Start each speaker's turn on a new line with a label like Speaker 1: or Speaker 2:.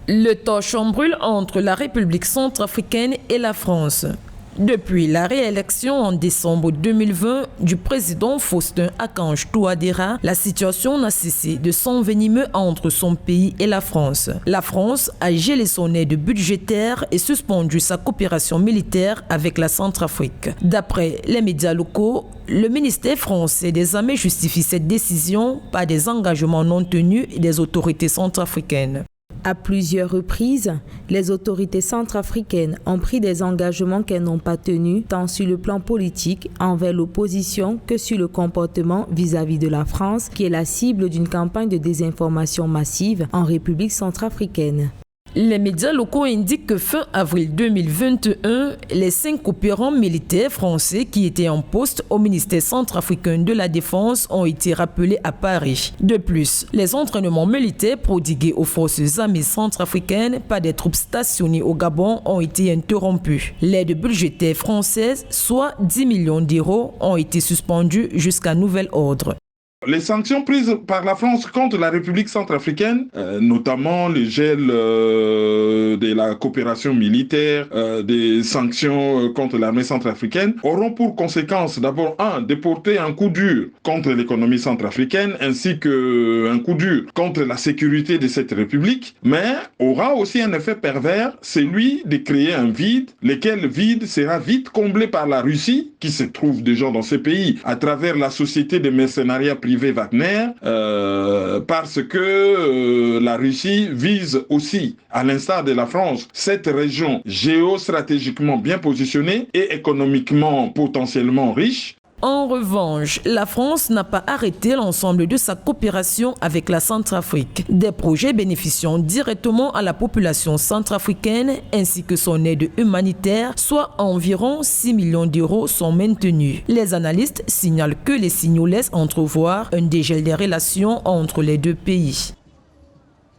Speaker 1: Le torchon brûle entre la République centrafricaine et la France. Depuis la réélection en décembre 2020 du président Faustin Archange Touadéra, la situation n'a cessé de s'envenimer entre son pays et la France. La France a gelé son aide budgétaire et suspendu sa coopération militaire avec la Centrafrique. D'après les médias locaux, le ministère français des Armées justifie cette décision par des engagements non tenus des autorités centrafricaines.
Speaker 2: À plusieurs reprises, les autorités centrafricaines ont pris des engagements qu'elles n'ont pas tenus, tant sur le plan politique envers l'opposition que sur le comportement vis-à-vis de la France, qui est la cible d'une campagne de désinformation massive en République centrafricaine.
Speaker 1: Les médias locaux indiquent que fin avril 2021, les 5 opérants militaires français qui étaient en poste au ministère centrafricain de la Défense ont été rappelés à Paris. De plus, les entraînements militaires prodigués aux forces armées centrafricaines par des troupes stationnées au Gabon ont été interrompus. L'aide budgétaire française, soit 10 millions d'euros, ont été suspendues jusqu'à nouvel ordre.
Speaker 3: Les sanctions prises par la France contre la République centrafricaine, notamment le gel de la coopération militaire, des sanctions contre l'armée centrafricaine, auront pour conséquence d'abord, de porter un coup dur contre l'économie centrafricaine, ainsi qu'un coup dur contre la sécurité de cette République, mais aura aussi un effet pervers, celui de créer un vide, lequel vide sera vite comblé par la Russie, qui se trouve déjà dans ce pays, à travers la société de mercenariat privé Wagner, parce que la Russie vise aussi, à l'instar de la France, cette région géostratégiquement bien positionnée et économiquement potentiellement riche.
Speaker 1: En revanche, la France n'a pas arrêté l'ensemble de sa coopération avec la Centrafrique. Des projets bénéficiant directement à la population centrafricaine ainsi que son aide humanitaire, soit environ 6 millions d'euros, sont maintenus. Les analystes signalent que les signaux laissent entrevoir un dégel des relations entre les deux pays.